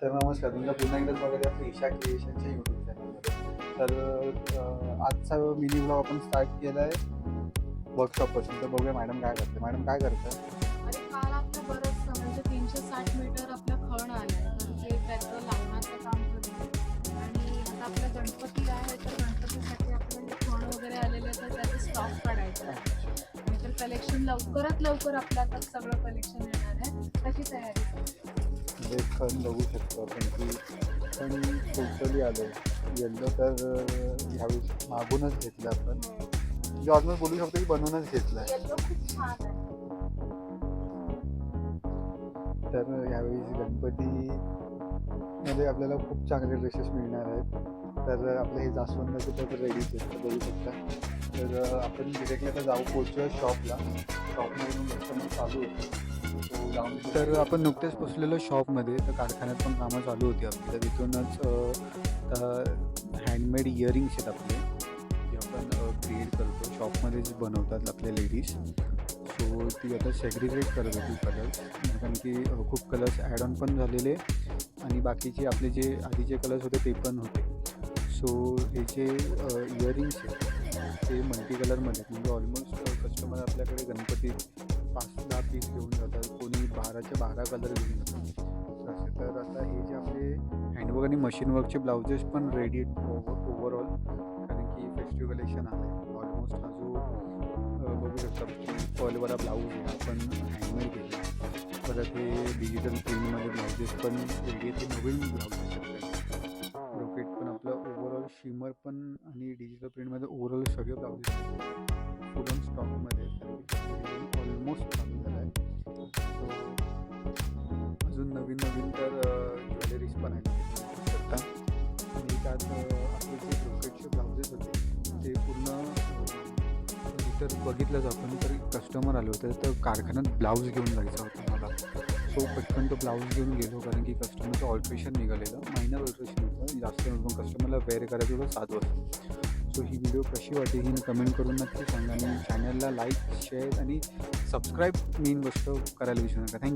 तर नमस्कार, तुमचं पुन्हा एकदा स्वागत आहे आपल्या ईशा क्रिएशनच्या यूट्यूब चॅनलवर. तर आजचा मिनी ब्लॉग आपण स्टार्ट केला आहे वर्कशॉपपासून. तर बघूया मॅडम काय करते. मॅडम काय करताय? आणि काल आपलं बरंच म्हणजे 360 मीटर आपलं खण आलंय, तर ते त्याचं लावण्याचं काम करते. आणि आता आपला गणपती आहे, तर गणपतीसाठी आपलं हे खण वगैरे आलेले आहे, तर त्याचं स्टॉक काढायचं आहे. नाहीतर कलेक्शन लवकरात लवकर आपल्या आता सगळं कलेक्शन येणार आहे. कशी तयारी? म्हणजे खण बघू शकतो आपण की पण टोटली आलं येल्लो. तर ह्यावेळी मागूनच घेतलं आपण, म्हणजे ऑलमोस्ट बोलू शकतो की बनवूनच घेतलं आहे. येल्लो खूप छान आहे. तर ह्यावेळी गणपतीमध्ये आपल्याला खूप चांगले ड्रेसेस मिळणार आहेत. तर आपलं हे जास्वंदाचे तर रेडीच आहेत, बघू शकता. तर आपण डिरेक्टली आता जाऊ, पोहोचूया शॉपला. शॉपमधून कस्टमर चालू होते, तो जाऊन. तर आपण नुकतेच पोचलेलो शॉपमध्ये. तर कारखान्यात पण कामं चालू होती आपली. तर तिथूनच हँडमेड इयरिंग्स आहेत आपले, जे आपण क्रिएट करतो, शॉपमध्येच बनवतात आपल्या लेडीज. सो ती आता सेग्रिगेट करत होती कलर्स, कारण की खूप कलर्स ॲड ऑन पण झालेले आणि बाकीचे आपले जे आधीचे कलर्स होते ते पण होते. सो हे जे इयरिंग्स आहेत ते मल्टी कलरमध्ये आहेत. म्हणजे ऑलमोस्ट कस्टमर आपल्याकडे गणपतीत 5-10 पीस घेऊन जातात, कोणी 12चे 12 कलर घेऊन जातात. तसे तर आता हे जे आपले हँडवर्क आणि मशीन वर्कचे ब्लाउजेस पण रेडी आहेत ओव्हरऑल, कारण की फेस्टिव्ह कलेक्शन आलं आहे. ऑलमोस्ट हा जो बघू शकता फॉलवाला ब्लाऊज आहे आपण हँडमेड केला. परत हे डिजिटल प्रिंटमध्ये ब्लाउजेस पण रेडी आहेत. ते नवीन ब्लाउजेस आहेत. ब्रोकेट पण आपलं ओव्हरऑल शिमर पण आणि डिजिटल प्रिंटमध्ये ओव्हरऑल सगळे ब्लाउजेस फुल ऑन स्टॉकमध्ये आहेत. ऑलमोस्ट चालू झालं आहे. अजून नवीन तर ज्वेलरीज पण आहेत शकता. आणि त्यात आपले जे ब्रोकेटचे ब्लाउजेस होते ते पूर्ण तर बघितलंच आपण. तर कस्टमर आलं होतं, तर कारखान्यात ब्लाऊज घेऊन जायचा होता मला. सो पटकन तो ब्लाऊज घेऊन गेलो, कारण की कस्टमरचं ऑल्ट्रेशन निघालेलं, मायनर ऑल्ट्रेशन होतं. जास्त पण कस्टमरला वेअर करायचं होतं 7 वाजता. सो ही व्हिडिओ कशी वाटली ही कमेंट करून नक्की सांगा. आणि चॅनलला लाईक, शेअर आणि सबस्क्राईब मेन गोष्ट करायला विसरू नका. थँक्यू.